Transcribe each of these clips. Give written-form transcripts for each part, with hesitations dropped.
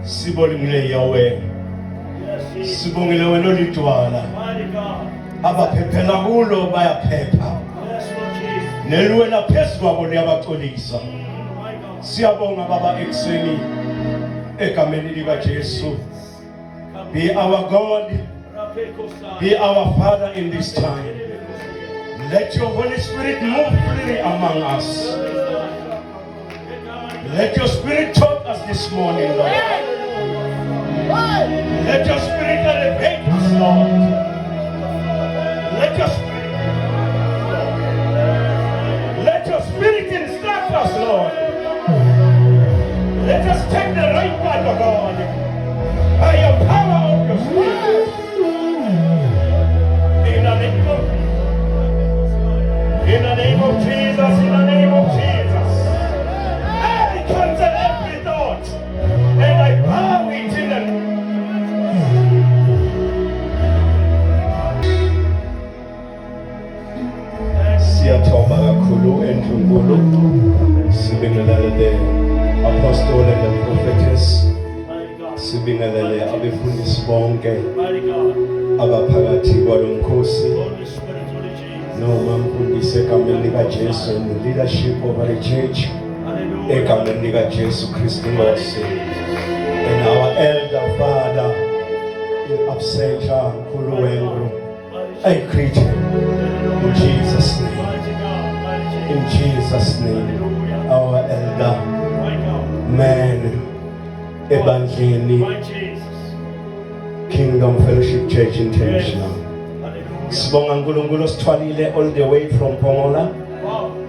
Sibongile Yahweh. Sibongile wena olidwala. Abaphephela kulo bayaphepha. Nelwela phezu kwabo liyabaxolisa. Siyabonga baba ekseni egameni lika Jesu. Be our God. Be our Father in this time. Let your Holy Spirit move freely among us. Let your Spirit talk us this morning, Lord. Let your Spirit elevate us, Lord. Let your Spirit instruct us, Lord. Let us take the right path of God by your power of your Spirit. In the name of Jesus, in the name of Jesus. I cancel every thought and I bow it in the Siyathoba kakhulu endlunkulu sibingelele the apostle and the prophetess sibingelele abefundisi bonke abaphakathi kwalomkhosi noma mfundisi egameni lika Jesu and the leadership of the church egameni lika Jesu Kristu Nkosi and our elder father in absentia Nkulu Wengru. I greet him in Jesus' name. In Jesus' name, our elder man ebandleni Kingdom Fellowship Church International. Sibonga uNkulunkulu sithwalile all the way from Pongola.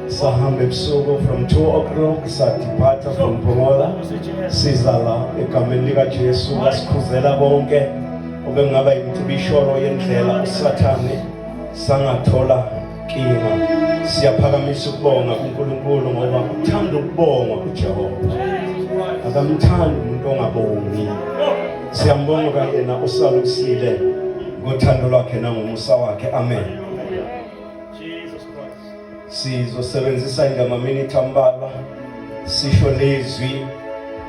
Sahambe ebusuku from 2 o'clock sadiphatha from Pongola. Sizala egameni lika Jesu basikhuzela bonke obengaba yimtibisholo yendlela uSathane sangathola kinga. Siyaphakamisa ukubonga kuNkulunkulu ngoba uthanda ukubonga kuJehova. Akamthandi umuntu ongabongi. Siyambonga yena usalusile ngothando lwakhe nangomusa wakhe. Amen. Sizosebenzisa ingama minute ambalwa sisho lezwi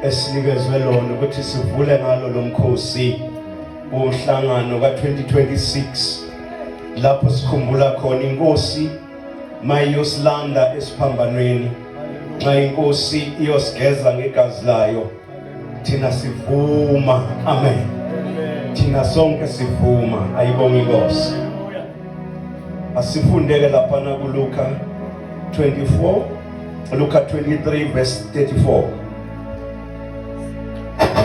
esinikezwe lona ukuthi sivule ngalo lomkhosi umhlangano ka2026 lapho sikhumbula khona inkosi mayiyosilanda esiphambanweni. Xa inkosi iyosigeza ngegazi layo thina sivuma. Amen. Thina sonke sivuma. Ayibonge inkosi. Asifundeke lapha na kuLuka 24, Luka 23 verse 34.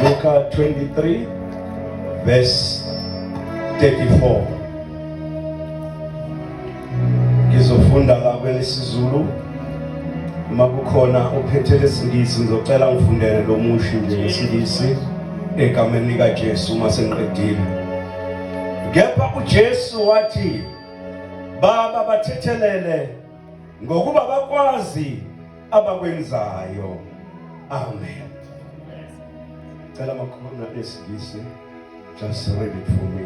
Luka 23 verse 34. Ngizofunda la kwelesizulu. Uma kukhona ophethe lesingisi ngizocela ngifundele lo mushi nje ngesingisi egameni lika Jesu uma sengiqedile. Kepha uJesu wathi Baba bathethelele ngokuba bakwazi abakwenzayo. Amen. Cela makhona lesingisi. Just read it for me.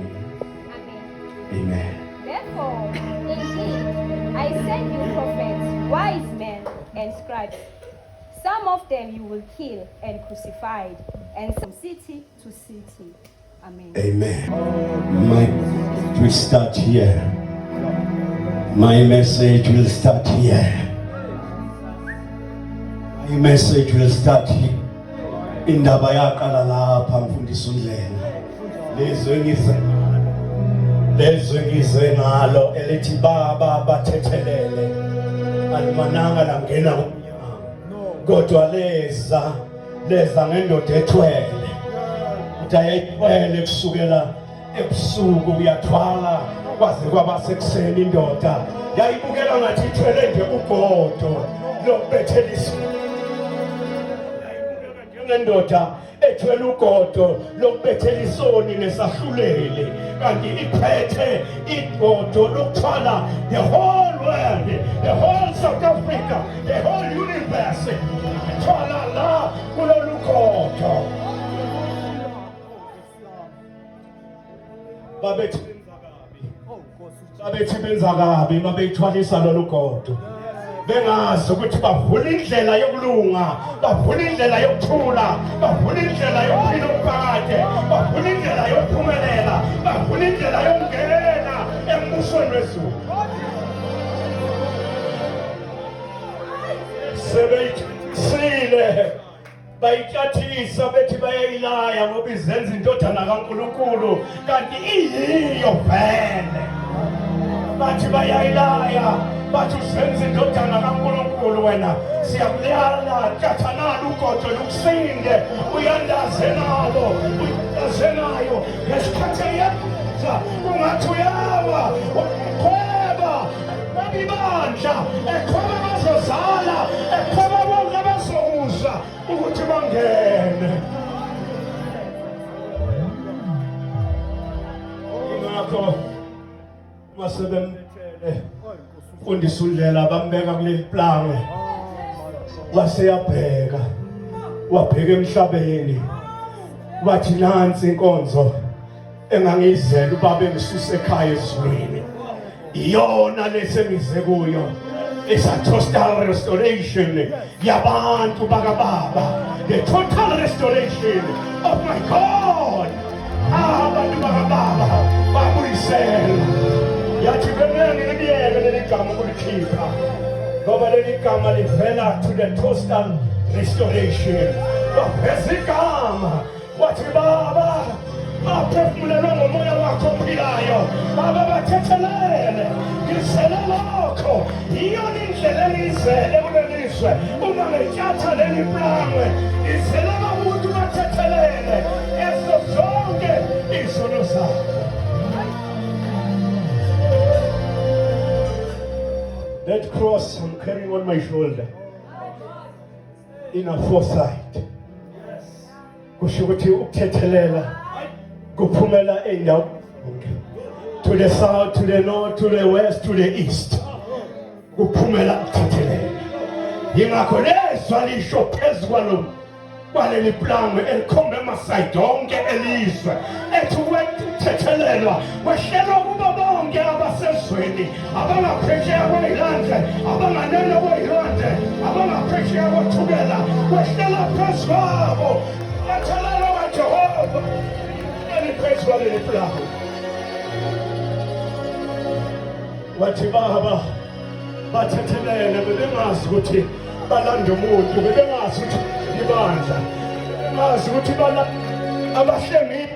Amen. Therefore, indeed, I send you prophets, wise men, and scribes. Some of them you will kill and crucify, and from city to city. Amen. Amen. We start here. My message will start here. My message will start here. Indaba yaqala lapha mfundisi uNdlela. Lezwe ngize ngalo elithi baba bathethelele alimananga langena umnyama kodwa leza ngendoda ethwele uthi ayithwele kusukela ebusuku uyathwala kwaze kwabasekuseni indoda yayibukela ngathi ithwele nje ugodo lokubethelisa ngendoda ethwele ugodo lokubethela isoni nesahluleli kanti iphethe igodo lokuthwala the whole world, the whole South Africa, the whole universe. Thwala la kulolu godo. Babethi benza kabi babeyithwalisa lolu godo. Bengazi ukuthi bavula indlela yokulunga, bavula indlela yokuthula, bavula indlela yokuphila kade bafuna indlela yokuphumelela bafuna indlela yokungena embusweni wezulu sebeyithile bayithathisa bethi bayayilaya ngoba izenza indodana kaNkulunkulu kanti iyiyo vele bathi bayayilaya bathi uzenza indodana kaNkulunkulu wena siyakulala thathanala ugodo lukusinde uyandaze nalo uyandaze nayo ngesikhathi eyenza ungathi uyawa ekhweba babibandla ekhweba bazozala ekhweba bonke bazokuzwa ukuthi bangene ingakho masebemthele fundisa undlela bambeka kuleli plangwe waseyabheka wabheka emhlabeni wathi nansi inkonzo engangizela ubaba engisuse ekhaya ezweni iyona lesengize kuyo it's a total restoration yabantu bakababa the total restoration of my God abantu bakababa babuyisela yathi benene libiyeke leli gama ukulikhipha ngoba leli gama livela to the total restoration baveza igama wathi baba baphefumulelwa ngomoya wakho ophilayo baba bathethelele ngizele lokho iyona indlela engiyizele kuleliswe uma ngethatha leli plangwe ngizele abantu bathethelele ezo zonke izono zabo. That cross I'm carrying on my shoulder in a foresight kusho ukuthi ukuthethelela kuphumela endawo to the south, to the north, to the west, to the east kuphumela ukuthethelela yingakho lezwa lisho phezu kwaleli plangwe elikhomba emasayidi onke elizwe ethi ukuthethelelwa kwehlelwa kubo bonke abasezweni abangaphesheya kwey'lwandle abanganeno kwey'lwandle abangaphesheya kothukela kwehlela phezu kwabo bathelelwa kaJehova phezu kwaleli plangwe wathi baba bathethelele bebengazi ukuthi balanda umuntu bebengazi ukuthi ibandla ngazi ukuthi bana abahlengi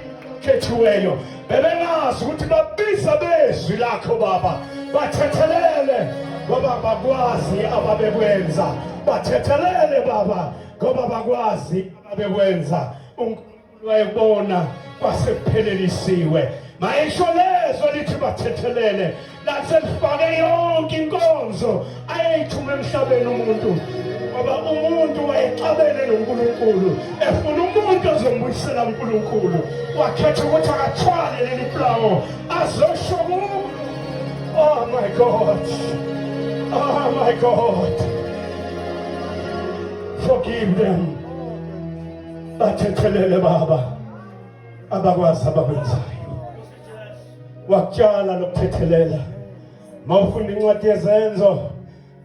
khethiweyo bebengazi ukuthi babiza bezwi lakho baba bathethelele ngoba bakwazi ababekwenza bathethelele baba ngoba bakwazi ababekwenza uNkulunkulu wayebona kwasekuphelelisiwe mayisho lezo lithi bathethelele laselifake yonke inkonzo ayeyithuma emhlabeni umuntu ngoba umuntu wayexabene noNkulunkulu efuna umuntu ozombuyisela uNkulunkulu wakhetha ukuthi akathwale leli plangwe azosho kubo oh my God forgive them bathethelele baba abakwazi abakwenzayo wakutshala lokuthethelela mawufunda incwadi yezenzo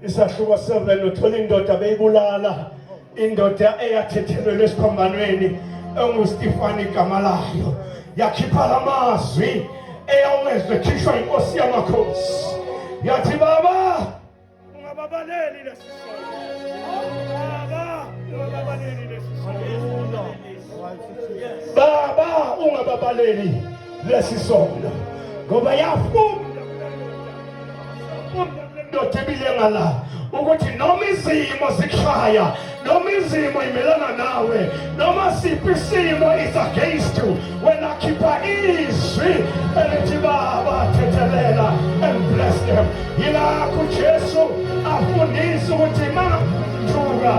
isahluko 7 uthola indoda beyibulala indoda eyathethelelwa esiphambanweni enguStefani igama layo yakhipha lamazwi eyawezwe ekhishwa inkosi yamakhosi yathi baba ungababaleli lesisono baba ungababaleli lesisono baba ungababaleli lesisono ngoba yafunda ndoda ebilengala ukuthi noma izimo zikhaya noma izimo imelana nawe noma siphi isimo is against you wena khipha izwi elithi baba thethelela and bless them yilakho uJesu afundisa ukuthi mangithuka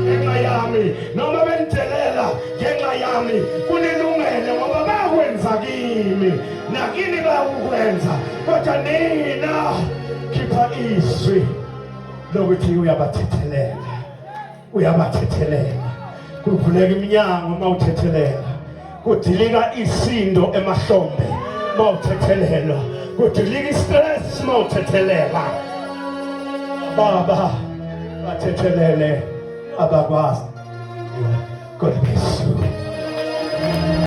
ngenxa yami noma bentelela ngenxa yami kunilungele ngoba bakwenza kimi nakini bayakwenza kodwa nina khipha izwi lokuthi uyabathethelela kuvuleka iminyango uma uthethelela kudilika isindo emahlombe uma uthethelelwa kudilika istress uma uthethelela baba bathethelele abakwazi God bless you.